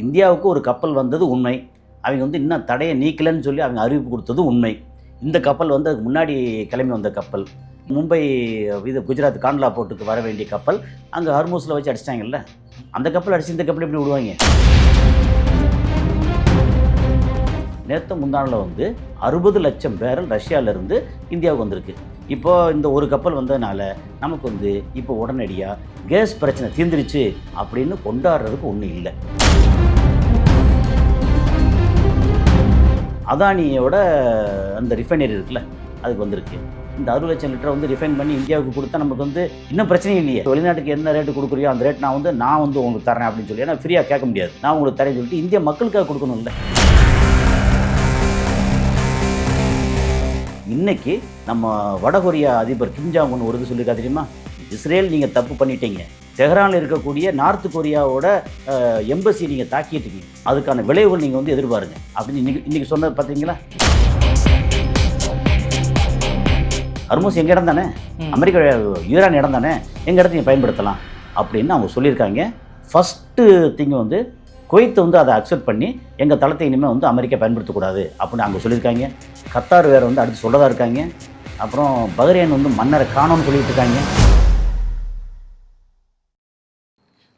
இந்தியாவுக்கு ஒரு கப்பல் வந்தது உண்மை. அவங்க வந்து இன்னும் தடையை நீக்கலன்னு சொல்லி அவங்க அறிவிப்பு கொடுத்தது உண்மை. இந்த கப்பல் வந்து அதுக்கு முன்னாடி கிளம்பி வந்த கப்பல். மும்பை இது குஜராத் காண்ட்லா போர்ட்டுக்கு வர வேண்டிய கப்பல் அங்கே ஹர்மூஸில் வச்சு அடிச்சிட்டாங்கல்ல. அந்த கப்பல் அடிச்சு இந்த கப்பல் எப்படி விடுவாங்க? நேற்று முந்தானில் வந்து 60 லட்சம் பேரல் ரஷ்யாவிலேருந்து இந்தியாவுக்கு வந்திருக்கு. இப்போது இந்த ஒரு கப்பல் வந்ததுனால நமக்கு வந்து இப்போ உடனடியாக கேஸ் பிரச்சனை தீர்ந்துருச்சு அப்படின்னு கொண்டாடுறதுக்கு ஒன்றும் இல்லை. அதானியோட அந்த ரிஃபைனரி இருக்குல்ல, அதுக்கு வந்திருக்கு. இந்த 60 லட்சம் லிட்டரை வந்து ரிஃபைன் பண்ணி இந்தியாவுக்கு கொடுத்தா நமக்கு வந்து இன்னும் பிரச்சனையும் இல்லையே. வெளிநாட்டுக்கு என்ன ரேட்டு கொடுக்குறியோ அந்த ரேட் நான் வந்து உங்களுக்கு தரேன் அப்படின்னு சொல்லி, ஏன்னா ஃப்ரீயாக கேட்க முடியாது. நான் உங்களுக்கு தரேன்னு சொல்லிட்டு இந்திய மக்களுக்காக கொடுக்கணும்ல. இன்னைக்கு நம்ம வடகொரியா அதிபர் கிம் ஜாங் உன் ஒரு இது சொல்லியிருக்கா தெரியுமா? இஸ்ரேல் நீங்கள் தப்பு பண்ணிட்டீங்க, தெஹ்ரானில் இருக்கக்கூடிய நார்த் கொரியாவோட எம்பசி நீங்கள் தாக்கிட்டீங்க, அதுக்கான விளைவுகள் நீங்கள் வந்து எதிர்பாருங்க அப்படின்னு இன்னைக்கு சொன்னது பார்த்தீங்களா? ஹர்மூஸ் எங்கள் இடம் தானே, அமெரிக்கா ஈரான் இடம் தானே, எங்கள் இடத்த நீங்கள் பயன்படுத்தலாம் அப்படின்னு அவங்க சொல்லியிருக்காங்க. ஃபஸ்ட்டு திங்க வந்து குவைத்தை வந்து அதை அக்செப்ட் பண்ணி எங்கள் தளத்தை இனிமேல் வந்து அமெரிக்கா பயன்படுத்தக்கூடாது அப்படின்னு அவங்க சொல்லியிருக்காங்க. கத்தார் வேறு வந்து அடுத்து சொல்லதாக இருக்காங்க. அப்புறம் பஹ்ரைன் வந்து மன்னரை காணோன்னு சொல்லிட்டு இருக்காங்க.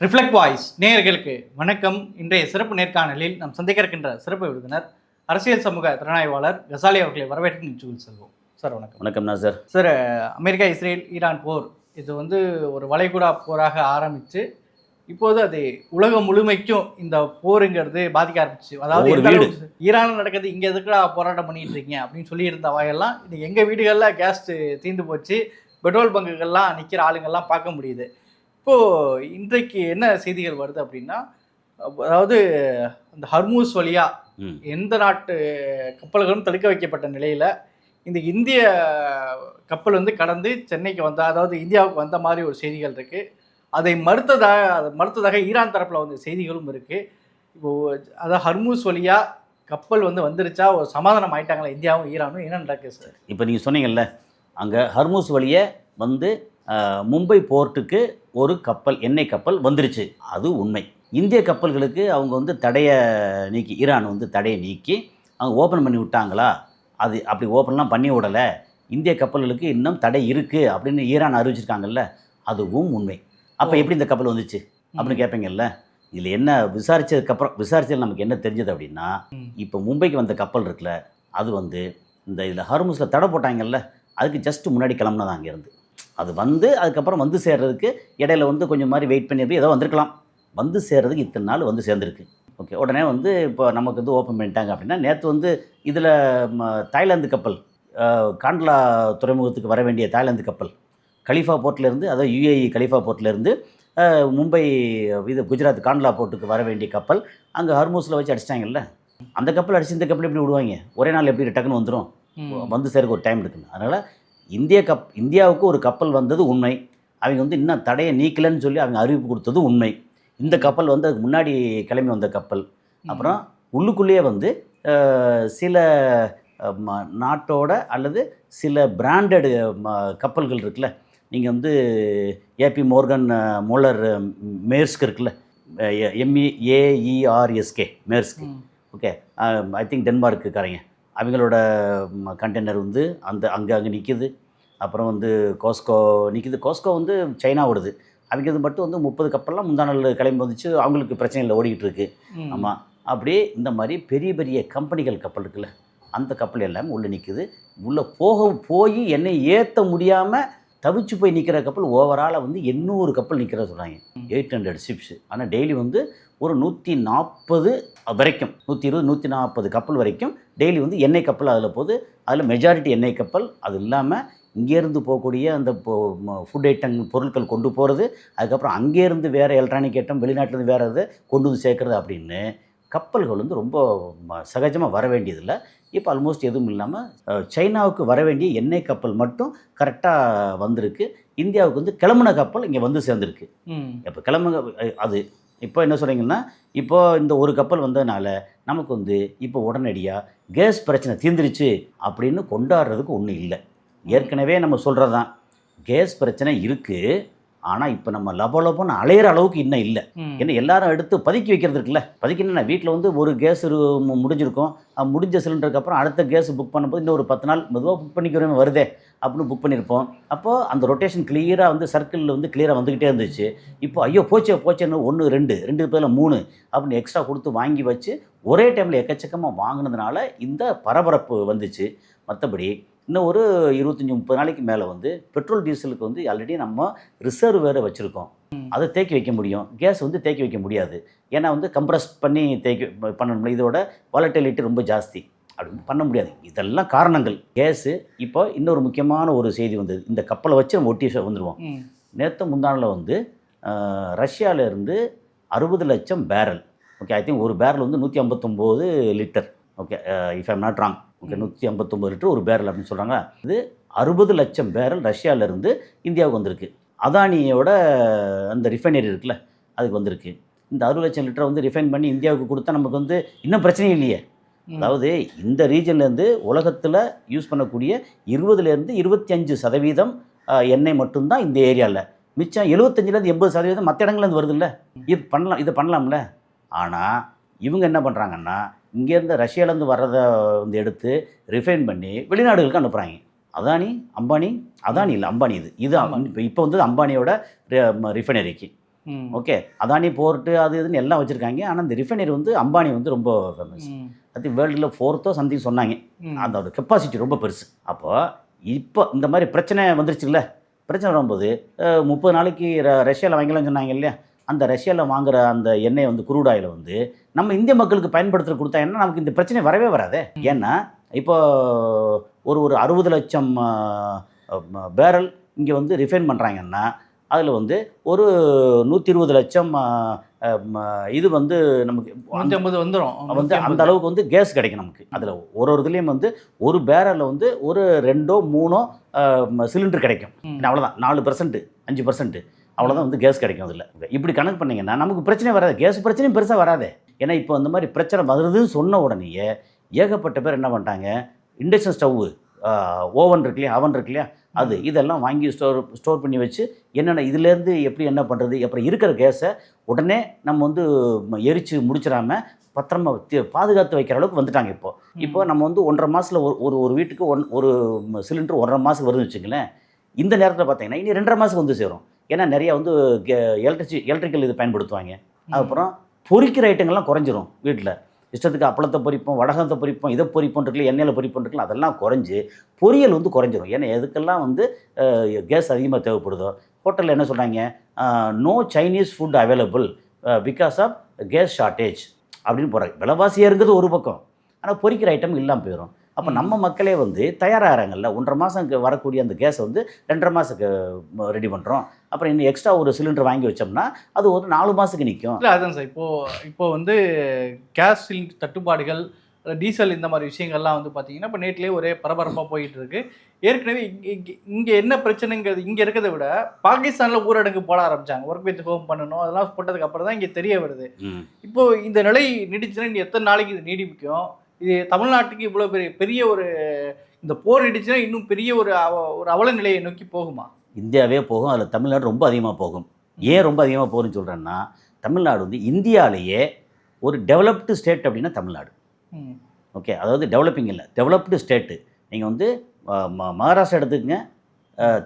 ரிஃப்ளெக்ட் வாய்ஸ் நேயர்களுக்கு வணக்கம். இன்றைய சிறப்பு நேர்காணலில் நாம் சந்திக்க இருக்கின்ற சிறப்பு விருந்தினர் அரசியல் சமூக திறனாய்வாளர் கசாலி அவர்களை வரவேற்று நிகழ்ச்சியில் செல்வோம். சார் வணக்கம். வணக்கம்னா sir. Sir, America Israel Iran போர் இது வந்து ஒரு வளைகுடா போராக ஆரம்பித்து இப்போது அது உலகம் முழுமைக்கும் இந்த போருங்கிறது பாதிக்க ஆரம்பிச்சு. அதாவது ஈரானில் நடக்கிறது இங்கே எதுக்குடா போராட்டம் பண்ணிட்டு இருக்கீங்க அப்படின்னு சொல்லியிருந்த வகையெல்லாம் இன்னைக்கு எங்கள் வீடுகளில் கேஸ் தீர்ந்து போச்சு, பெட்ரோல் பங்குகள்லாம் நிற்கிற ஆளுங்கள்லாம் பார்க்க முடியுது. இப்போது இன்றைக்கு என்ன செய்திகள் வருது அப்படின்னா, அதாவது அந்த ஹர்மூஸ் வழியாக எந்த நாட்டு கப்பல்களும் தடுக்க வைக்கப்பட்ட நிலையில் இந்த இந்திய கப்பல் வந்து கடந்து சென்னைக்கு வந்த, அதாவது இந்தியாவுக்கு வந்த மாதிரி ஒரு செய்திகள் இருக்குது. அதை மறுத்ததாக ஈரான் தரப்பில் வந்து செய்திகளும் இருக்குது. இப்போது அதாவது ஹர்மூஸ் வழியாக கப்பல் வந்து வந்துருச்சா, ஒரு சமாதானம் ஆயிட்டாங்களா இந்தியாவும் ஈரானும்? என்ன நடக்குது சார்? இப்போ நீங்கள் சொன்னீங்கல்ல, அங்கே ஹர்மூஸ் வழியே வந்து மும்பை போர்ட்டுக்கு ஒரு கப்பல், எண்ணெய் கப்பல் வந்துருச்சு, அது உண்மை. இந்திய கப்பல்களுக்கு அவங்க வந்து தடையை நீக்கி, ஈரான் வந்து தடையை நீக்கி அவங்க ஓப்பன் பண்ணி விட்டாங்களா? அது அப்படி ஓப்பன்லாம் பண்ணி விடலை. இந்திய கப்பல்களுக்கு இன்னும் தடை இருக்குது அப்படின்னு ஈரான் அறிவிச்சிருக்காங்கல்ல, அதுவும் உண்மை. அப்போ எப்படி இந்த கப்பல் வந்துச்சு அப்படின்னு கேட்பீங்கல்ல. இதில் என்ன விசாரிச்சதில் நமக்கு என்ன தெரிஞ்சது அப்படின்னா, இப்போ மும்பைக்கு வந்த கப்பல் இருக்குல்ல, அது வந்து இந்த இதில் ஹர்மூஸில் தடை போட்டாங்கல்ல, அதுக்கு ஜஸ்ட்டு முன்னாடி கிளம்புனதான் அங்கேருந்து. அது வந்து அதுக்கப்புறம் வந்து சேர்றதுக்கு இடையில வந்து கொஞ்சம் மாதிரி வெயிட் பண்ணி ஏதோ வந்திருக்கலாம். வந்து சேர்றதுக்கு இத்தனை நாள் வந்து சேர்ந்துருக்கு. ஓகே, உடனே வந்து இப்போ நமக்கு வந்து ஓப்பன் பண்ணிட்டாங்க அப்படின்னா, நேற்று வந்து இதில் தாய்லாந்து கப்பல், காண்ட்லா துறைமுகத்துக்கு வர வேண்டிய தாய்லாந்து கப்பல் கலிஃபா போர்ட்லேருந்து, அதாவது யுஏஇ கலிஃபா போர்ட்லேருந்து மும்பை இது குஜராத் காண்ட்லா போர்ட்டுக்கு வர வேண்டிய கப்பல் அங்கே ஹர்மூஸில் வச்சு அடிச்சிட்டாங்கல்ல. அந்த கப்பல் அடிச்சு இந்த கப்பல் எப்படி விடுவாங்க? ஒரே நாள் எப்படி டக்குன்னு வந்துடும்? வந்து சேருக்கு ஒரு டைம் இருக்குங்க. அதனால் இந்தியாவுக்கு ஒரு கப்பல் வந்தது உண்மை. அவங்க வந்து இன்னும் தடையை நீக்கலன்னு சொல்லி அவங்க அறிவிப்பு கொடுத்தது உண்மை. இந்த கப்பல் வந்து அதுக்கு முன்னாடி கிளம்பி வந்த கப்பல். அப்புறம் உள்ளுக்குள்ளேயே வந்து சில நாட்டோட அல்லது சில பிராண்டடு கப்பல்கள் இருக்குல்ல. நீங்கள் வந்து ஏபி மோர்கன் மோலர் மேர்ஸ்க் இருக்குல்ல, MEAERSK மேர்ஸ்க். ஓகே, ஐ திங்க் டென்மார்க்குக்காரங்க, அவங்களோட கண்டெய்னர் வந்து அங்கே நிற்கிது. அப்புறம் வந்து கோஸ்கோ நிற்கிது. கோஸ்கோ வந்து சைனாவோடது. அவங்க இது மட்டும் வந்து 30 கப்பல்லாம் முந்தா நாள் கிளம்பி வந்துச்சு, அவங்களுக்கு பிரச்சனை இல்லை, ஓடிக்கிட்டு இருக்கு. ஆமாம், அப்படியே இந்த மாதிரி பெரிய பெரிய கம்பெனிகள் கப்பல் இருக்குல்ல, அந்த கப்பல் எல்லாமே உள்ளே நிற்குது. உள்ளே போய் எண்ணெய் ஏற்ற முடியாமல் தவிச்சு போய் நிற்கிற கப்பல் ஓவராலாக வந்து 800 கப்பல் நிற்கிறத சொல்கிறாங்க. 800 ஷிப்ஸு. ஆனால் டெய்லி வந்து ஒரு 140 வரைக்கும், 120-140 கப்பல் வரைக்கும் டெய்லி வந்து எண்ணெய் கப்பல் அதில் போகுது. அதில் மெஜாரிட்டி எண்ணெய் கப்பல். அது இல்லாமல் இங்கேருந்து போகக்கூடிய அந்த ஃபுட் ஐட்டம் பொருட்கள் கொண்டு போகிறது, அதுக்கப்புறம் அங்கேருந்து வேறு எலக்ட்ரானிக் ஐட்டம் வெளிநாட்டிலேருந்து வேறு இதை கொண்டு வந்து சேர்க்குறது அப்படின்னு கப்பல்கள் வந்து ரொம்ப சகஜமாக வர வேண்டியதில்லை. இப்போ ஆல்மோஸ்ட் எதுவும் இல்லாமல் சைனாவுக்கு வர வேண்டிய எண்ணெய் கப்பல் மட்டும் கரெக்டாக வந்திருக்கு. இந்தியாவுக்கு வந்து கிளம்புன கப்பல் இங்கே வந்து சேர்ந்துருக்கு. இப்போ அது இப்போ என்ன சொல்கிறீங்கன்னா, இப்போது இந்த ஒரு கப்பல் வந்ததுனால நமக்கு வந்து இப்போ உடனடியாக கேஸ் பிரச்சனை தீர்ந்துருச்சு அப்படின்னு கொண்டாடுறதுக்கு ஒன்றும் இல்லை. ஏற்கனவே நம்ம சொல்கிறது தான், கேஸ் பிரச்சனை இருக்குது. ஆனால் இப்போ நம்ம லபோன்னு அலையிற அளவுக்கு இன்னும் இல்லை. ஏன்னா எல்லாரும் எடுத்து பதுக்கி வைக்கிறது இருக்குல்ல. பதுக்கினா வீட்டில் வந்து ஒரு கேஸ் முடிஞ்சிருக்கும், முடிஞ்ச சிலிண்டருக்கு அப்புறம் அடுத்த கேஸ் புக் பண்ணும்போது இன்னும் ஒரு 10 நாள் மெதுவாக புக் பண்ணிக்கிறோமே வருதே அப்படின்னு புக் பண்ணியிருப்போம். அப்போது அந்த ரொட்டேஷன் கிளியராக வந்து சர்க்கிளில் வந்து கிளியராக வந்துக்கிட்டே இருந்துச்சு. இப்போ ஐயோ போச்சேன்னு 1 2 பேரில் 3 அப்படின்னு எக்ஸ்ட்ரா கொடுத்து வாங்கி வச்சு ஒரே டைமில் எக்கச்சக்கமாக வாங்கினதுனால இந்த பரபரப்பு வந்துச்சு. மற்றபடி இன்னும் ஒரு 25-30 நாளைக்கு மேலே வந்து பெட்ரோல் டீசலுக்கு வந்து ஆல்ரெடி நம்ம ரிசர்வ் வேறு வச்சுருக்கோம். அதை தேக்கி வைக்க முடியும், கேஸ் வந்து தேக்கி வைக்க முடியாது. ஏன்னா வந்து கம்ப்ரஸ் பண்ணி பண்ணணும், இதோட வாலட்டிலிட்டி ரொம்ப ஜாஸ்தி, அப்படின்னு பண்ண முடியாது. இதெல்லாம் காரணங்கள். கேஸு இப்போ இன்னொரு முக்கியமான ஒரு செய்தி வந்தது. இந்த கப்பலை வச்சு நம்ம ஒட்டி வந்துடுவோம். நேற்று முந்தானில் வந்து ரஷ்யாவிலேருந்து 60 லட்சம் பேரல், ஓகே, ஐ திங்க் ஒரு பேரல் வந்து 159 litre, okay, if I'm not wrong, okay, 159 litre ஒரு பேரல் அப்படின்னு சொல்கிறாங்க. இது 60 லட்சம் பேரல் ரஷ்யாவிலேருந்து இந்தியாவுக்கு வந்திருக்கு. அதானியோட அந்த ரிஃபைனரி இருக்குல்ல, அதுக்கு வந்திருக்கு. இந்த 60 லட்சம் லிட்டரை வந்து ரிஃபைன் பண்ணி இந்தியாவுக்கு கொடுத்தா நமக்கு வந்து இன்னும் பிரச்சனையும் இல்லையே. அதாவது இந்த ரீஜன்லேருந்து உலகத்தில் யூஸ் பண்ணக்கூடிய 20% 25% எண்ணெய் மட்டும்தான் இந்த ஏரியாவில். மிச்சம் 75% 80% மற்ற இடங்கள்லேருந்து வருது இல்லை. இது பண்ணலாம்ல. ஆனால் இவங்க என்ன பண்ணுறாங்கன்னா, இங்கேருந்து ரஷ்யாவிலேருந்து வர்றதை வந்து எடுத்து ரிஃபைன் பண்ணி வெளிநாடுகளுக்கு அனுப்புகிறாங்க. அதானி இல்லை, அம்பானி. இது இப்போ வந்து அம்பானியோட ரிஃபைனரிக்கு, ஓகே, அதானி போர்ட்டு அது இதுன்னு எல்லாம் வச்சுருக்காங்க. ஆனால் இந்த ரிஃபைனரி வந்து அம்பானி வந்து ரொம்ப ஃபேமஸ். அது வேர்ல்டில் 4th சம்திங் சொன்னாங்க. அதோட கெப்பாசிட்டி ரொம்ப பெருசு. அப்போது இப்போ இந்த மாதிரி பிரச்சனை வந்துருச்சுல்ல. பிரச்சனை வரும்போது 30 நாளைக்கு ரஷ்யாவில் வாங்கலாம்னு சொன்னாங்க இல்லையா. அந்த ரஷ்யாவில் வாங்குகிற அந்த எண்ணெயை வந்து குரூட் ஆயிலை வந்து நம்ம இந்திய மக்களுக்கு பயன்படுத்துகிற கொடுத்தா என்ன நமக்கு இந்த பிரச்சனை வரவே வராதே. ஏன்னா இப்போ ஒரு 60 லட்சம் பேரல் இங்கே வந்து ரிஃபைன் பண்ணுறாங்கன்னா அதில் வந்து ஒரு 120 லட்சம் இது வந்து நமக்கு 150 வந்துடும் வந்து அந்த அளவுக்கு வந்து கேஸ் கிடைக்கும் நமக்கு. அதில் ஒரு இதுலேயும் வந்து ஒரு பேரலில் வந்து ஒரு 2 3 சிலிண்டர் கிடைக்கும். அவ்வளோதான், 4% 5% அவ்வளோதான் வந்து கேஸ் கிடைக்கும். அதில் இப்படி கணக்கு பண்ணிங்கன்னா நமக்கு பிரச்சனை வராது, கேஸ் பிரச்சனையும் பெருசாக வராது. ஏன்னா இப்போ இந்த மாதிரி பிரச்சனை வருதுன்னு சொன்ன உடனேயே ஏகப்பட்ட பேர் என்ன பண்ணிட்டாங்க, இண்டக்ஷன் ஸ்டவ்வு, ஓவன் இருக்கு இல்லையா, அது இதெல்லாம் வாங்கி ஸ்டோர் பண்ணி வச்சு என்னென்ன இதுலேருந்து எப்படி என்ன பண்ணுறது, அப்புறம் இருக்கிற கேஸை உடனே நம்ம வந்து எரித்து முடிச்சிடாம பத்திரமா பாதுகாத்து வைக்கிற அளவுக்கு வந்துட்டாங்க. இப்போ நம்ம வந்து 1.5 மாதத்தில் ஒரு வீட்டுக்கு ஒரு சிலிண்டர் 1.5 மாதத்துக்கு வருதுன்னு வச்சுங்களேன். இந்த நேரத்தில் பார்த்தீங்கன்னா இனி 2.5 மாதத்துக்கு வந்து சேரும். ஏன்னா நிறையா வந்து எலக்ட்ரிக்கல் இது பயன்படுத்துவாங்க. அதுக்கப்புறம் பொரிக்கிற ஐட்டங்கள்லாம் குறைஞ்சிரும். வீட்டில் இஷ்டத்துக்கு அப்பளத்தை பொரிப்போம், வடகத்தை பொரிப்போம், இதை பொரிப்போம் இருக்குல்ல, எண்ணெயில் பொரிப்போம் இருக்குல்ல, அதெல்லாம் குறைஞ்சி பொரியல் வந்து குறைஞ்சிரும். ஏன்னா எதுக்கெல்லாம் வந்து கேஸ் அதிகமாக தேவைப்படுதோ. ஹோட்டலில் என்ன சொல்கிறாங்க, no Chinese food available because of gas shortage அப்படின்னு போகிறாங்க. விலைவாசியாக இருக்கிறது ஒரு பக்கம், ஆனால் பொரிக்கிற ஐட்டம் இல்லாமல் போயிடும். அப்போ நம்ம மக்களே வந்து தயாராகிறாங்கல்ல. 1.5 மாதம் வரக்கூடிய அந்த கேஸை வந்து 2.5 மாதத்துக்கு ரெடி பண்ணுறோம். அப்புறம் இன்னும் எக்ஸ்ட்ரா ஒரு சிலிண்டர் வாங்கி வச்சோம்னா அது ஒரு 4 மாதத்துக்கு நிற்கும். இல்லை அதுதான் சார். இப்போ வந்து கேஸ் சிலிண்டர் தட்டுப்பாடுகள், டீசல், இந்த மாதிரி விஷயங்கள்லாம் வந்து பார்த்தீங்கன்னா இப்போ நேற்றுலேயே ஒரே பரபரப்பாக போயிட்டு இருக்கு. ஏற்கனவே இங்கே என்ன பிரச்சனைங்கிறது இங்கே இருக்கிறத விட பாகிஸ்தானில் ஊரடங்கு போட ஆரம்பித்தாங்க. ஒர்க் வித் ஹோம் பண்ணணும், அதெல்லாம் போட்டதுக்கு அப்புறம் தான் இங்கே தெரிய வருது. இப்போ இந்த நிலை நீடிச்சுன்னா இன்னும் எத்தனை நாளைக்கு இது நீடிக்கும்? இது தமிழ்நாட்டுக்கு இவ்வளோ பெரிய ஒரு இந்த போர் நீடிச்சுன்னா இன்னும் பெரிய ஒரு அவல நிலையை நோக்கி போகுமா? இந்தியாவே போகும், அதில் தமிழ்நாடு ரொம்ப அதிகமாக போகும். ஏன் ரொம்ப அதிகமாக போகும்னு சொல்கிறேன்னா, தமிழ்நாடு வந்து இந்தியாவிலேயே ஒரு டெவலப்டு ஸ்டேட் அப்படின்னா தமிழ்நாடு, ஓகே. அதாவது டெவலப்பிங் இல்லை, டெவலப்டு ஸ்டேட்டு. நீங்கள் வந்து மகாராஷ்டிரா எடுத்துக்கங்க,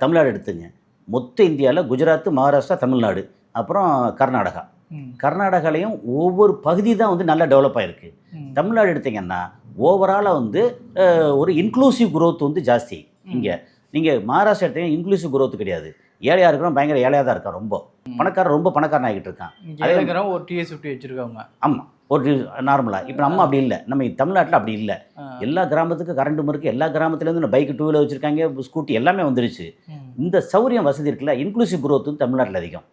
தமிழ்நாடு எடுத்துங்க. மொத்த இந்தியாவில் குஜராத், மகாராஷ்டிரா, தமிழ்நாடு, அப்புறம் கர்நாடகாலையும் ஒவ்வொரு பகுதி தான் வந்து நல்லா டெவலப் ஆகிருக்கு. தமிழ்நாடு எடுத்திங்கன்னா ஓவராலாக வந்து ஒரு இன்க்ளூசிவ் குரோத் வந்து ஜாஸ்தி. இங்கே நீங்கள் மகாராஷ்டிரா எடுத்தீங்கன்னா இன்க்ளூசிவ் குரோத் கிடையாது. ஏழையாக இருக்கிறோம், பயங்கர ஏழையாக தான் இருக்கான். ரொம்ப பணக்காரன் ஆகிட்டு இருக்கான். ஒரு TS50 வச்சுருக்காங்க. ஆமாம், ஒரு நார்மலாக. இப்போ நம்ம அப்படி இல்லை, நம்ம தமிழ்நாட்டில் அப்படி இல்லை. எல்லா கிராமத்துக்கும் கரண்ட்டும் இருக்குது. எல்லா கிராமத்துலேருந்து பைக்கு, 2 வீலர் வச்சுருக்காங்க, ஸ்கூட்டி எல்லாமே வந்துருச்சு. இந்த சௌரியம் வசதி இருக்குல்ல, இன்க்ளூசிவ் குரோத் வந்து தமிழ்நாட்டில் அதிகம்.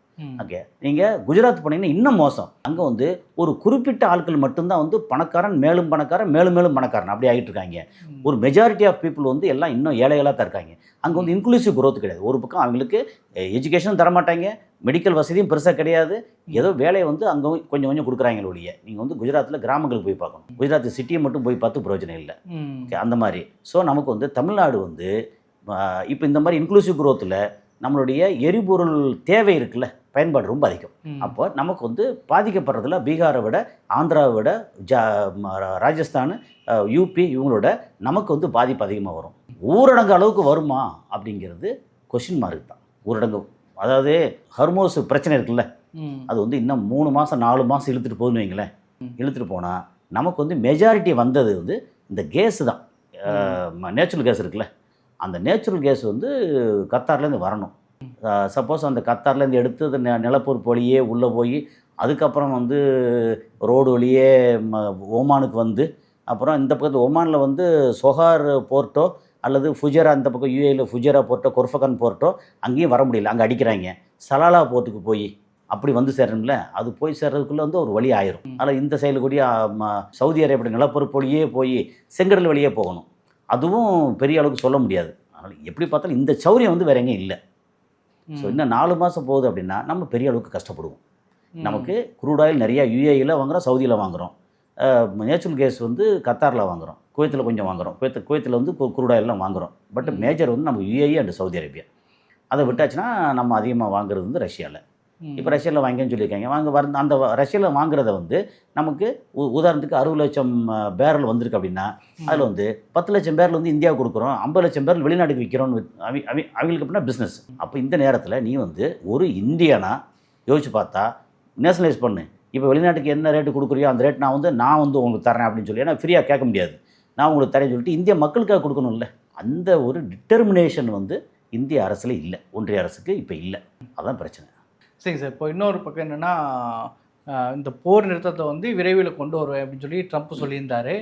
ஓகே, நீங்கள் குஜராத் போனீங்கன்னா இன்னும் மோசம். அங்கே வந்து ஒரு குறிப்பிட்ட ஆட்கள் மட்டும்தான் வந்து பணக்காரன், மேலும் பணக்காரன் அப்படி ஆகிட்டு இருக்காங்க. ஒரு மெஜாரிட்டி ஆஃப் பீப்புள் வந்து எல்லாம் இன்னும் ஏழைகளாக தான் இருக்காங்க. அங்கே வந்து இன்க்ளூசிவ் குரோத் கிடையாது. ஒரு பக்கம் அவங்களுக்கு எஜுகேஷனும் தரமாட்டாங்க, மெடிக்கல் வசதியும் பெருசாக கிடையாது. ஏதோ வேலையை வந்து அங்கே கொஞ்சம் கொடுக்குறாங்க ஒழிய. நீங்கள் வந்து குஜராத்தில் கிராமங்களுக்கு போய் பார்க்கணும், குஜராத் சிட்டியை மட்டும் போய் பார்த்து பிரயோஜனம் இல்லை. ஓகே, அந்த மாதிரி. ஸோ நமக்கு வந்து தமிழ்நாடு வந்து இப்போ இந்த மாதிரி இன்க்ளூசிவ் குரோத்தில் நம்மளுடைய எரிபொருள் தேவை இருக்குல்ல, பயன்பாடு ரொம்ப அதிகம். அப்போ நமக்கு வந்து பாதிக்கப்படுறதுல பீகாரை விட, ஆந்திராவை விட, ராஜஸ்தான், யூபி இவங்களோட நமக்கு வந்து பாதிப்பு அதிகமாக வரும். ஊரடங்கு அளவுக்கு வருமா அப்படிங்கிறது கொஷின் மார்க் தான். ஊரடங்கு அதாவது ஹர்மோஸ் பிரச்சனை இருக்குல்ல, அது வந்து இன்னும் 3 மாதம் 4 மாதம் இழுத்துட்டு போகுதுன்னு வைங்களேன். இழுத்துட்டு போனால் நமக்கு வந்து மெஜாரிட்டி வந்தது வந்து இந்த கேஸு தான். நேச்சுரல் கேஸ் இருக்குல்ல, அந்த நேச்சுரல் கேஸ் வந்து கத்தார்லேருந்து வரணும். சப்போஸ் அந்த கத்தார்லேருந்து எடுத்து அந்த நிலப்பரப்பு வழியே உள்ளே போய் அதுக்கப்புறம் வந்து ரோடு வழியே ஓமானுக்கு வந்து, அப்புறம் இந்த பக்கத்து ஒமானில் வந்து சொஹார் போர்ட்டோ அல்லது ஃபுஜரா, இந்த பக்கம் யூஏயில் ஃபுஜரா போர்ட்டோ, கொர்ஃபகன் போர்ட்டோ, அங்கேயும் வர முடியல, அங்கே அடிக்கிறாங்க. சலாலா போர்ட்டுக்கு போய் அப்படி வந்து சேரணும்ல, அது போய் சேர்றதுக்குள்ளே வந்து ஒரு வழி ஆயிரும். அதில் இந்த சைடில் கூடிய சவுதி அரேபியா நிலப்பரப்பு வழியே போய் செங்கடல் வழியே போகணும். அதுவும் பெரிய அளவுக்கு சொல்ல முடியாது. அதனால் எப்படி பார்த்தாலும் இந்த சௌரியம் வந்து வேற எங்கேயும் இல்லை. ஸோ இன்னும் 4 மாதம் போகுது அப்படின்னா நம்ம பெரிய அளவுக்கு கஷ்டப்படுவோம். நமக்கு க்ரூட் ஆயில் நிறையா யூஏயில் வாங்குகிறோம், சவுதியில் வாங்குகிறோம். நேச்சுரல் கேஸ் வந்து கத்தாரில் வாங்குகிறோம், குவைத்தில் கொஞ்சம் வாங்குகிறோம். குவைத்தில் வந்து க்ரூட் ஆயிலெலாம் வாங்குகிறோம். பட் மேஜர் வந்து நமக்கு யூஏஇ அண்ட் சவுதி அரேபியா. அதை விட்டாச்சுன்னா நம்ம அதிகமாக வாங்குறது வந்து ரஷ்யாவில். இப்போ ரஷ்யாவில் வாங்கின்னு சொல்லியிருக்காங்க. அந்த ரஷ்யாவில் வாங்குறத வந்து நமக்கு உதாரணத்துக்கு 60 லட்சம் பேரல் வந்திருக்கு அப்படின்னா அதில் வந்து 10 லட்சம் பேரல் வந்து இந்தியாவுக்கு கொடுக்குறோம், 50 லட்சம் பேரல் வெளிநாட்டுக்கு விற்கிறோன்னு அவங்களுக்கு அப்படின்னா பிஸ்னஸ். அப்போ இந்த நேரத்தில் நீ வந்து ஒரு இந்தியனா யோசிச்சு பார்த்தா நேஷனலைஸ் பண்ணு. இப்போ வெளிநாட்டுக்கு என்ன ரேட்டு கொடுக்குறியோ அந்த ரேட் நான் வந்து உங்களுக்கு தரேன் அப்படின்னு சொல்லி, ஏன்னா ஃப்ரீயாக கேட்க முடியாது, நான் உங்களுக்கு தரேன்னு சொல்லிட்டு இந்திய மக்களுக்காக கொடுக்கணும்ல. அந்த ஒரு டிட்டர்மினேஷன் வந்து இந்திய அரசில் இல்லை, ஒன்றிய அரசுக்கு இப்போ இல்லை. அதுதான் பிரச்சனை. சரி சார், இப்போ இன்னொரு பக்கம் என்னென்னா, இந்த போர் நிறுத்தத்தை வந்து விரைவில் கொண்டு வருவேன் அப்படின்னு சொல்லி ட்ரம்ப் சொல்லியிருந்தார்.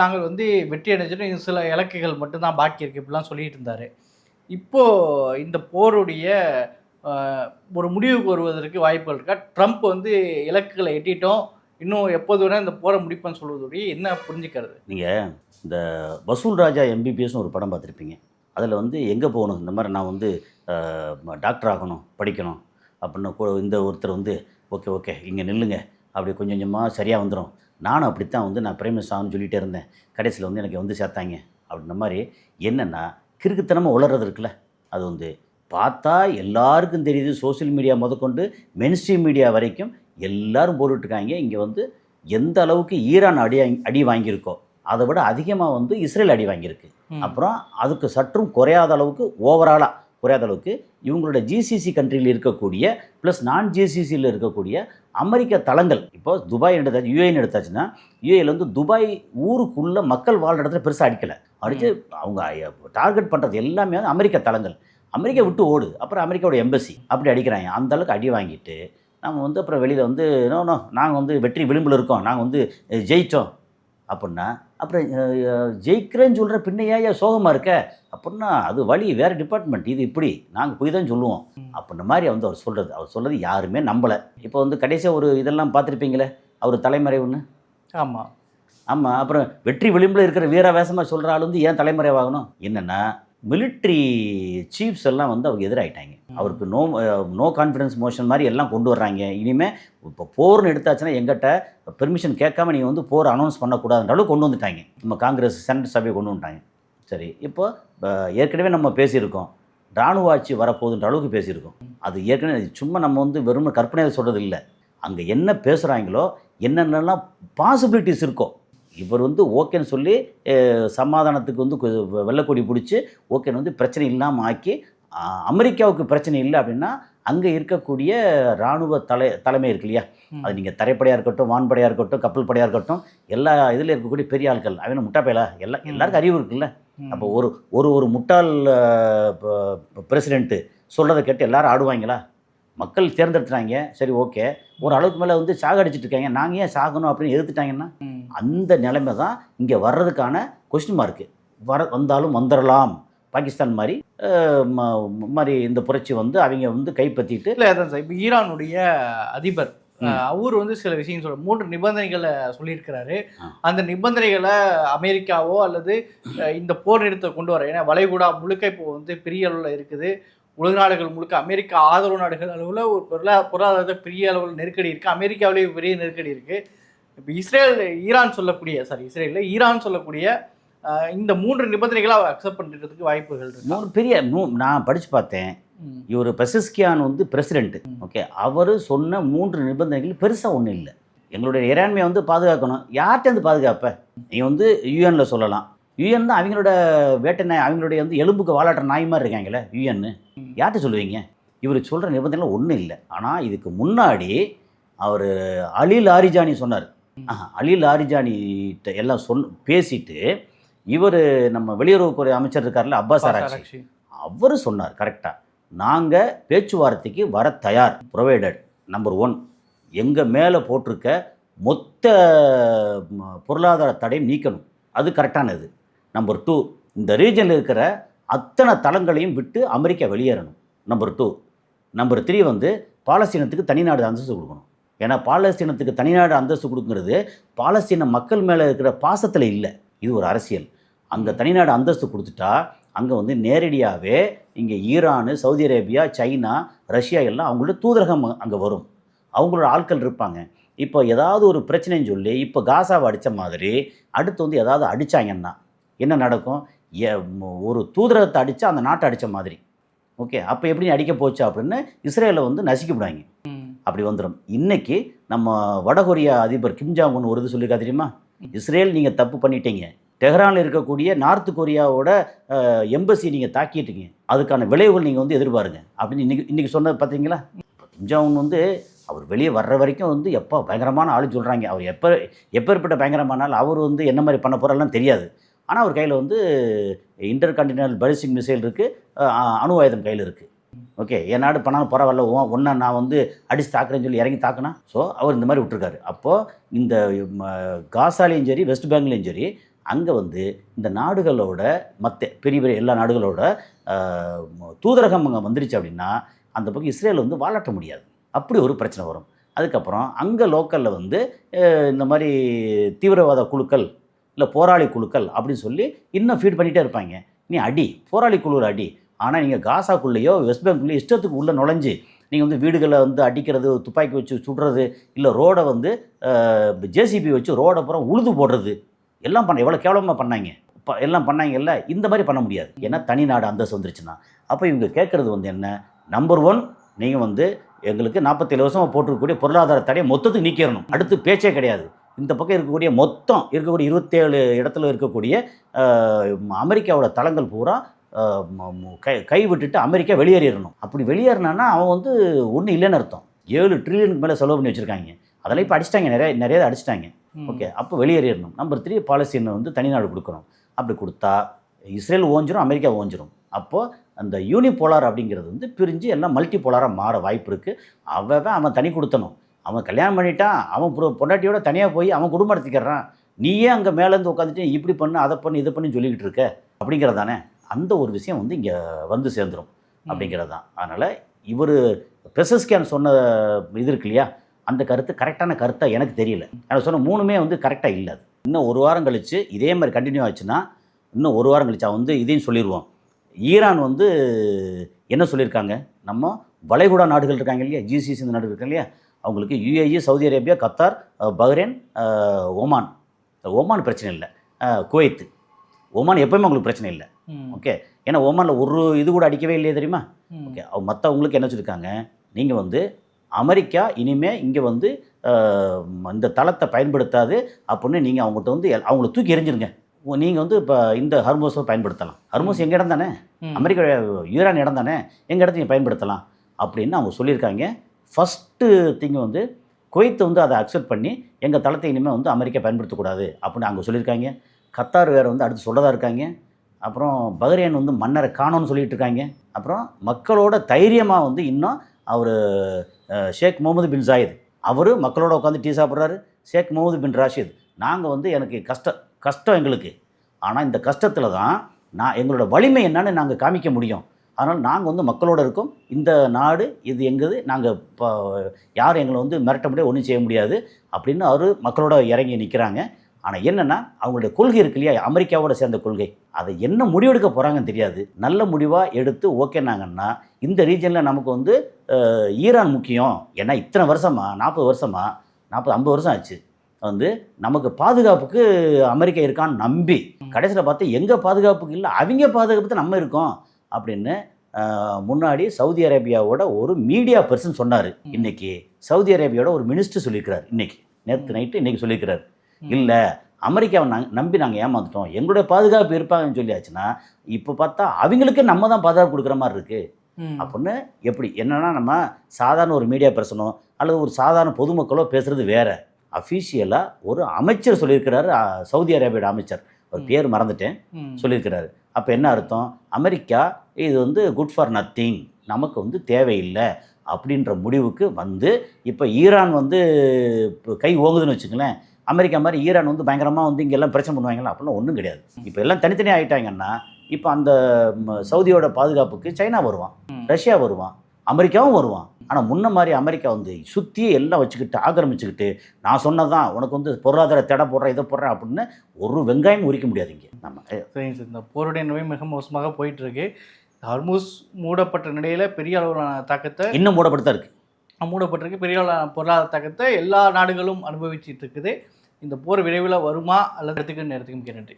நாங்கள் வந்து வெற்றி அடைஞ்சிட்டு சில இலக்குகள் மட்டும்தான் பாக்கி இருக்குது இப்படிலாம் சொல்லிட்டு இருந்தார். இப்போது இந்த போருடைய ஒரு முடிவுக்கு வருவதற்கு வாய்ப்புகள் இருக்கா? ட்ரம்ப் வந்து இலக்குகளை எட்டிட்டோம், இன்னும் எப்போது வேணால் இந்த போரை முடிப்பேன்னு சொல்வதோடைய என்ன புரிஞ்சுக்கிறது? நீங்கள் இந்த வசூல் ராஜா எம்பிபிஎஸ்னு ஒரு படம் பார்த்துருப்பீங்க. அதில் வந்து எங்கே போகணும், இந்த மாதிரி நான் வந்து டாக்டர் ஆகணும், படிக்கணும் அப்படின்னு இந்த ஒருத்தர் வந்து ஓகே இங்கே நில்லுங்க, அப்படி கொஞ்சம் கொஞ்சமாக சரியாக வந்துடும், நானும் அப்படித்தான் வந்து நான் பிரைம் மினிஸ்டர் ஆகணும்னு சொல்லிகிட்டே இருந்தேன், கடைசியில் வந்து எனக்கு வந்து சேர்த்தாங்க அப்படின்ற மாதிரி. என்னென்னா கிறுக்குத்தனமாக உளறது இருக்குல்ல, அது வந்து பார்த்தா எல்லாருக்கும் தெரியுது. சோசியல் மீடியா முதற்கொண்டு மெயின்ஸ்ட்ரீம் மீடியா வரைக்கும் எல்லாரும் போட்டுட்ருக்காங்க. இங்கே வந்து எந்த அளவுக்கு ஈரான் அடி வாங்கியிருக்கோ அதை விட அதிகமாக வந்து இஸ்ரேல் அடி வாங்கியிருக்கு. அப்புறம் அதுக்கு சற்றும் குறையாத அளவுக்கு, ஓவராலாக குறையாத அளவுக்கு இவங்களோட ஜிசிசி கண்ட்ரியில் இருக்கக்கூடிய ப்ளஸ் நான் ஜிசிசியில் இருக்கக்கூடிய அமெரிக்க தளங்கள், இப்போ துபாய் எடுத்தாச்சு, யூஏன்னு எடுத்தாச்சுன்னா யூஏயில் வந்து துபாய் ஊருக்குள்ளே மக்கள் வாழ்கிற இடத்துல பெருசாக அடித்து அவங்க டார்கெட் பண்ணுறது எல்லாமே வந்து அமெரிக்க தளங்கள். அமெரிக்கா விட்டு ஓடு, அப்புறம் அமெரிக்காவோட எம்பசி அப்படி அடிக்கிறாங்க. அந்தளவுக்கு அடி வாங்கிட்டு நம்ம வந்து அப்புறம் வெளியில் வந்து நாங்கள் வந்து வெற்றி விளிம்பில் இருக்கோம், நாங்கள் வந்து ஜெயித்தோம் அப்படின்னா, அப்புறம் ஜெயிக்கிறேன்னு சொல்கிற பின்னையா சோகமாக இருக்க அப்படின்னா அது வழி வேறு டிபார்ட்மெண்ட், இது இப்படி நாங்கள் போய் தான் சொல்லுவோம் அப்படின்ற மாதிரி வந்து அவர் சொல்கிறது யாருமே நம்பலை. இப்போ வந்து கடைசியாக ஒரு இதெல்லாம் பார்த்துருப்பீங்களே, அவர் தலைமறைவுன்னு. ஆமாம். அப்புறம் வெற்றி விளிம்பில் இருக்கிற வீராவேசமாக சொல்கிற ஆள் வந்து ஏன் தலைமறைவாகணும்? என்னென்னா மிலிட்ரி சீஃப்ஸ் எல்லாம் வந்து அவங்க எதிராகிட்டாங்க. அவருக்கு நோ கான்ஃபிடன்ஸ் மோஷன் மாதிரி எல்லாம் கொண்டு வர்றாங்க. இனிமேல் இப்போ போர்னு எடுத்தாச்சுன்னா எங்கிட்ட பெர்மிஷன் கேட்காம நீங்கள் வந்து போர் அனௌன்ஸ் பண்ணக்கூடாதுன்ற அளவுக்கு கொண்டு வந்துட்டாங்க. நம்ம காங்கிரஸ் செனட் சபையை கொண்டு வந்துட்டாங்க. சரி, இப்போ ஏற்கனவே நம்ம பேசியிருக்கோம், இராணுவ ஆட்சி வரப்போகுதுன்ற அளவுக்கு பேசியிருக்கோம். அது ஏற்கனவே சும்மா நம்ம வந்து வெறும் கற்பனையாக சொல்கிறது இல்லை. அங்கே என்ன பேசுகிறாங்களோ, என்னென்னலாம் பாசிபிலிட்டிஸ் இருக்கோ, இவர் வந்து ஓகேன்னு சொல்லி சமாதானத்துக்கு வந்து வெள்ளைக்கொடி பிடிச்சி ஓகேன்னு வந்து பிரச்சனை இல்லாமல் ஆக்கி, அமெரிக்காவுக்கு பிரச்சனை இல்லை அப்படின்னா அங்கே இருக்கக்கூடிய இராணுவ தலைமை இருக்கு இல்லையா, அது நீங்கள் தரைப்படையாக இருக்கட்டும், வான்படையாக இருக்கட்டும், கப்பல் படையாக இருக்கட்டும், எல்லா இதில் இருக்கக்கூடிய பெரிய ஆட்கள் அவன் முட்டாப்பையில எல்லாருக்கும் அறிவு இருக்குல்ல. அப்போ ஒரு முட்டாள் பிரசிடென்ட்டு சொல்கிறத கேட்டு எல்லோரும் ஆடுவாங்களா? மக்கள் தேர்ந்தெடுத்துட்டாங்க, சரி ஓகே, ஒரு அளவுக்கு மேலே வந்து சாகடிச்சிட்டு இருக்காங்க, நாங்கள் ஏன் சாகணும் அப்படின்னு எதிர்த்துட்டாங்கன்னா அந்த நிலைமை தான் இங்கே வர்றதுக்கான கொஸ்டின் மார்க்கு. வந்தாலும் வந்துடலாம், பாகிஸ்தான் மாதிரி இந்த புரட்சி வந்து அவங்க வந்து கைப்பற்றிட்டு. இல்லை அதான் சார், இப்போ ஈரானுடைய அதிபர் அவர் வந்து சில விஷயம் 3 நிபந்தனைகளை சொல்லியிருக்கிறாரு. அந்த நிபந்தனைகளை அமெரிக்காவோ அல்லது இந்த போர் நிறுத்தத்தை கொண்டு வர, ஏன்னா வளைகுடா முழுக்க இப்போ வந்து பெரிய அளவில் இருக்குது, உலக நாடுகள் முழுக்க அமெரிக்கா ஆதரவு நாடுகள் அளவில் ஒரு பொருளாதார பெரிய அளவில் நெருக்கடி இருக்குது, அமெரிக்காவிலேயே பெரிய நெருக்கடி இருக்குது. இப்போ ஈரான் சொல்லக்கூடிய இந்த 3 நிபந்தனைகளை அவர் அக்செப்ட் பண்ணுறதுக்கு வாய்ப்புகள் இருக்குது. நான் படித்து பார்த்தேன், இவர் பெசஸ்கியான் வந்து பிரசிடென்ட். ஓகே, அவர் சொன்ன 3 நிபந்தனைகள் பெருசாக ஒன்றும் இல்லை. எங்களுடைய இறையாண்மையை வந்து பாதுகாக்கணும். யார்கிட்டேருந்து பாதுகாப்ப? நீங்கள் வந்து யூஎனில் சொல்லலாம். யூஎன் தான் அவங்களோட வேட்டை நாய், அவங்களுடைய வந்து எலும்புக்கு வாலாட்டுற நாய் மாதிரி இருக்காங்களே யூஎன்னு. யார்கிட்ட சொல்லுவீங்க? இவர் சொல்கிற நிபந்தனைகள் ஒன்றும் இல்லை. ஆனால் இதுக்கு முன்னாடி அவர் அலி லாரிஜானி சொன்னார். அலி லாரிஜானிகிட்ட எல்லாம் பேசிட்டு இவர் நம்ம வெளியுறவுத்துறை அமைச்சர் இருக்கார்ல அப்பாஸ் ஆராக்சி, அவர் சொன்னார் கரெக்டாக, நாங்கள் பேச்சுவார்த்தைக்கு வர தயார், ப்ரொவைடட் நம்பர் 1 எங்கள் மேலே போட்டிருக்க மொத்த பொருளாதார தடையும் நீக்கணும், அது கரெக்டானது. நம்பர் 2 இந்த ரீஜனில் இருக்கிற அத்தனை தளங்களையும் விட்டு அமெரிக்கா வெளியேறணும். நம்பர் 2. நம்பர் 3 வந்து பாலஸ்தீனத்துக்கு தனிநாடு அந்தஸ்து கொடுக்கணும். ஏன்னா பாலஸ்தீனத்துக்கு தனிநாடு அந்தஸ்து கொடுக்குறது பாலஸ்தீன மக்கள் மேலே இருக்கிற பாசத்தில் இல்லை, இது ஒரு அரசியல். அங்கே தனிநாடு அந்தஸ்து கொடுத்துட்டா அங்கே வந்து நேரடியாகவே இங்கே Iran, Saudi Arabia, China, Russia எல்லாம் அவங்களோட தூதரகம் அங்கே வரும், அவங்களோட ஆட்கள் இருப்பாங்க. இப்போ ஏதாவது ஒரு பிரச்சனைன்னு சொல்லி இப்போ காசாவை அடித்த மாதிரி அடுத்து வந்து ஏதாவது அடித்தாங்கன்னா என்ன நடக்கும்? ஒரு தூதரகத்தை அடித்தா அந்த நாட்டை அடித்த மாதிரி. ஓகே, அப்போ எப்படி அடிக்க போச்சு அப்படின்னு இஸ்ரேலை வந்து நசுக்கிவிடுவாங்க. அப்படி வந்துடும். இன்றைக்கி நம்ம வடகொரியா அதிபர் கிம் ஜாங் உன் ஒரு இது சொல்லியிருக்கா தெரியுமா? இஸ்ரேல் நீங்கள் தப்பு பண்ணிட்டீங்க, டெஹ்ரானில் இருக்கக்கூடிய நார்த் கொரியாவோட எம்பசி நீங்கள் தாக்கிட்டீங்க, அதுக்கான விளைவுகள் நீங்கள் வந்து எதிர்பாருங்க அப்படின்னு இன்றைக்கி சொன்னது பார்த்தீங்களா? கிம் ஜாங் வந்து அவர் வெளியே வர்ற வரைக்கும் வந்து எப்போ பயங்கரமான ஆளுன்னு சொல்கிறாங்க. அவர் எப்பேற்பட்ட பயங்கரமானால் அவர் வந்து என்ன மாதிரி பண்ண போகிறாலாம் தெரியாது. ஆனால் அவர் கையில் வந்து இன்டர் கான்டினென்டல் பாலிஸ்டிக் மிசைல் இருக்குது, அணு ஆயுதம் கையில் இருக்குது. ஓகே, என் நாடு பண்ணாலும் பரவாயில்ல, ஒன்றை நான் வந்து அடித்து தாக்குறேன்னு சொல்லி இறங்கி தாக்குனா, ஸோ அவர் இந்த மாதிரி விட்டுருக்காரு. அப்போது இந்த காசாலையும் சரி வெஸ்ட் பேங்க்லேயும் சரி அங்கே வந்து இந்த நாடுகளோட மற்ற பெரிய பெரிய எல்லா நாடுகளோட தூதரகம் அங்கே வந்துருச்சு அப்படின்னா அந்த பக்கம் இஸ்ரேல் வந்து வாலாட்ட முடியாது, அப்படி ஒரு பிரச்சனை வரும். அதுக்கப்புறம் அங்கே லோக்கலில் வந்து இந்த மாதிரி தீவிரவாத குழுக்கள் இல்லை போராளி குழுக்கள் அப்படின்னு சொல்லி இன்னும் ஃபீட் பண்ணிகிட்டே இருப்பாங்க. நீ அடி, போராளி குழு அடி. ஆனால் நீங்கள் காசாக்குள்ளேயோ வெஸ்ட் பேங்க்குள்ளேயோ இஷ்டத்துக்கு உள்ளே நுழைஞ்சு நீங்கள் வந்து வீடுகளை வந்து அடிக்கிறது, துப்பாக்கி வச்சு சுடுறது, இல்லை ரோடை வந்து ஜேசிபி வச்சு ரோடை அப்புறம் உழுது போடுறது எல்லாம் எவ்வளோ கேவலமாக பண்ணாங்க, எல்லாம் பண்ணாங்கல்ல. இந்த மாதிரி பண்ண முடியாது, ஏன்னா தனி நாடு அந்தஸ்து வந்துருச்சுன்னா. அப்போ இவங்க கேட்குறது வந்து என்ன? நம்பர் 1 நீங்கள் வந்து எங்களுக்கு 47 வருஷமாக போட்டிருக்கக்கூடிய பொருளாதார தடையை மொத்தத்துக்கு நீக்கிடணும், அடுத்து பேச்சே கிடையாது. இந்த பக்கம் இருக்கக்கூடிய மொத்தம் இருக்கக்கூடிய 27 இடத்துல இருக்கக்கூடிய அமெரிக்காவோட தளங்கள் பூரா கை விட்டுட்டு அமெரிக்கா வெளியேறிடணும். அப்படி வெளியேறினான்னா அவன் வந்து ஒன்றும் இல்லைன்னு அர்த்தம். 7 ட்ரில்லியனுக்கு மேலே செலவு பண்ணி வச்சுருக்காங்க, அதெல்லாம் இப்போ அடிச்சிட்டாங்க, நிறைய அடிச்சிட்டாங்க. ஓகே, அப்போ வெளியேறிடணும். நம்பர் 3 பாலஸ்தீனை வந்து தனிநாடு கொடுக்கணும். அப்படி கொடுத்தா இஸ்ரேல் ஓஞ்சிரும், அமெரிக்கா ஓஞ்சிரும். அப்போது அந்த யூனிபோலார் அப்படிங்கிறது வந்து பிரிஞ்சு எல்லாம் மல்டி போலாராக மாற வாய்ப்பு இருக்குது. அவன் தனி கொடுத்தணும். அவன் கல்யாணம் பண்ணிட்டான், அவன் பொண்டாட்டியோட தனியாக போய் அவன் குடும்பம் நடத்திக்கிறான். நீயே அங்கே மேலேருந்து உட்காந்துட்டு இப்படி பண்ணு, அதை பண்ணு, இதை பண்ணி சொல்லிக்கிட்டு இருக்க அப்படிங்கிறது தானே. அந்த ஒரு விஷயம் வந்து இங்கே வந்து சேர்ந்துடும் அப்படிங்கிறது தான். அதனால் இவர் பெசஸ்கியான் சொன்ன இது இருக்கு இல்லையா, அந்த கருத்து கரெக்டான கருத்தாக எனக்கு தெரியல. எனக்கு சொன்ன 3மே வந்து கரெக்டாக இல்லை. இன்னும் 1 வாரம் கழித்து இதே மாதிரி கண்டினியூ ஆச்சுன்னா, இன்னும் 1 வாரம் கழிச்சா வந்து இதையும் சொல்லிடுவோம். ஈரான் வந்து என்ன சொல்லியிருக்காங்க, நம்ம வளைகுடா நாடுகள் இருக்காங்க இல்லையா, ஜிசிசி இந்த நாடுகள் இருக்காங்க இல்லையா, அவங்களுக்கு UAE, Saudi Arabia, Qatar, Bahrain, Oman பிரச்சனை இல்லை, குவைத், ஓமான் எப்போயுமே அவங்களுக்கு பிரச்சனை இல்லை. ஓகே, ஏன்னா ஓமானில் ஒரு இது கூட அடிக்கவே இல்லையே தெரியுமா. ஓகே, மற்றவங்களுக்கு என்ன சொல்லியிருக்காங்க, நீங்கள் வந்து அமெரிக்கா இனிமேல் இங்கே வந்து இந்த தளத்தை பயன்படுத்தாது அப்படின்னு நீங்கள் அவங்கள்ட்ட வந்து அவங்கள தூக்கி எறிஞ்சிருங்க. நீங்கள் வந்து இப்போ இந்த ஹர்மோஸை பயன்படுத்தலாம். ஹர்மோஸ் எங்கள் இடம் தானே, அமெரிக்கா ஈரான் இடம் தானே, எங்கள் இடத்த நீங்கள் பயன்படுத்தலாம் அப்படின்னு அவங்க சொல்லியிருக்காங்க. ஃபஸ்ட்டு திங் வந்து குவைத்தை வந்து அதை அக்செப்ட் பண்ணி எங்கள் தளத்தை இனிமேல் வந்து அமெரிக்கா பயன்படுத்தக்கூடாது அப்படின்னு அவங்க சொல்லியிருக்காங்க. கத்தார் வேறு வந்து அடுத்து சொல்லதாக இருக்காங்க. அப்புறம் பஹ்ரைன் வந்து மன்னரை காணோன்னு சொல்லிகிட்டு இருக்காங்க. அப்புறம் மக்களோட தைரியமாக வந்து இன்னும் அவர் ஷேக் முகமது பின் ஜாயித் அவர் மக்களோட உட்காந்து டீ சாப்பிட்றாரு. ஷேக் முகமது பின் ராஷித், நாங்கள் வந்து எனக்கு கஷ்டம் எங்களுக்கு, ஆனால் இந்த கஷ்டத்தில் தான் எங்களோட வலிமை என்னன்னு நாங்கள் காமிக்க முடியும். அதனால் நாங்கள் வந்து மக்களோட இருக்கோம், இந்த நாடு இது எங்குது, நாங்கள் இப்போ யாரும் எங்களை வந்து மிரட்ட முடியாது, ஒன்றும் செய்ய முடியாது அப்படின்னு அவர் மக்களோட இறங்கி நிற்கிறாங்க. ஆனால் என்னென்னா அவங்களுடைய கொள்கை இருக்கு இல்லையா, அமெரிக்காவோட சேர்ந்த கொள்கை, அதை என்ன முடிவெடுக்க போகிறாங்கன்னு தெரியாது. நல்ல முடிவாக எடுத்து ஓகேனாங்கன்னா இந்த ரீஜனில் நமக்கு வந்து ஈரான் முக்கியம். ஏன்னா இத்தனை வருஷமாக 40 வருஷமாக 50 வருஷம் ஆச்சு வந்து நமக்கு பாதுகாப்புக்கு அமெரிக்கா இருக்கான்னு நம்பி கடைசியில் பார்த்து எங்கள் பாதுகாப்புக்கு இல்லை அவங்க பாதுகாப்புக்கு நம்ம இருக்கோம் அப்படின்னு முன்னாடி சவுதி அரேபியாவோட ஒரு மீடியா பர்சன் சொன்னார். இன்னைக்கு சவுதி அரேபியாவோட ஒரு மினிஸ்டர் சொல்லியிருக்கிறார். இன்னைக்கு நேற்று நைட்டு இன்னைக்கு சொல்லியிருக்கிறார். இல்லை அமெரிக்காவை நம்பி நாங்கள் ஏமாந்துட்டோம், எங்களுடைய பாதுகாப்பு இருப்பாங்கன்னு சொல்லியாச்சுன்னா இப்போ பார்த்தா அவங்களுக்கு நம்ம தான் பாதுகாப்பு கொடுக்குற மாதிரி இருக்குது அப்படின்னு. எப்படி என்னன்னா, நம்ம சாதாரண ஒரு மீடியா பர்சனோ அல்லது ஒரு சாதாரண பொதுமக்களோ பேசுகிறது வேற. அஃபீஷியலாக ஒரு அமைச்சர் சொல்லியிருக்கிறாரு, சவுதி அரேபியோட அமைச்சர், ஒரு பேர் மறந்துட்டேன், சொல்லியிருக்கிறாரு. அப்போ என்ன அர்த்தம்? அமெரிக்கா இது வந்து குட் ஃபார் நத்திங், நமக்கு வந்து தேவையில்லை அப்படின்ற முடிவுக்கு வந்து இப்போ ஈரான் வந்து கை ஓங்குதுன்னு வச்சுங்களேன். அமெரிக்கா மாதிரி ஈரான் வந்து பயங்கரமாக வந்து இங்கெல்லாம் பிரச்சனை பண்ணுவாங்களா? அப்படிலாம் ஒன்றும் கிடையாது. இப்போ எல்லாம் தனித்தனியாக ஆகிட்டாங்கன்னா இப்போ அந்த சவுதியோட பாதுகாப்புக்கு சைனா வருவான், ரஷ்யா வருவான், அமெரிக்காவும் வருவான். ஆனால் முன்ன மாதிரி அமெரிக்கா வந்து சுற்றி எல்லாம் வச்சுக்கிட்டு ஆக்கிரமிச்சுக்கிட்டு நான் சொன்னதான் உனக்கு வந்து பொருளாதார தடை போடுறேன் இதை போடுறேன் அப்படின்னு ஒரு வெங்காயம் உரிக்க முடியாது இங்கே. நம்ம சரிங்க சார், இந்த போருடைய நிலை மிக மோசமாக போயிட்டுருக்கு. ஹர்முஸ் மூடப்பட்ட நிலையில் பெரிய அளவிலான தாக்கத்தை இன்னும் மூடப்பட்டு இருக்கு, மூடப்பட்டிருக்கு. பெரிய அளவிலான பொருளாதார தாக்கத்தை எல்லா நாடுகளும் அனுபவிச்சுட்டு இருக்குது. இந்த போர் விரைவில் வருமா அல்லது நேரத்துக்கும் நன்றி.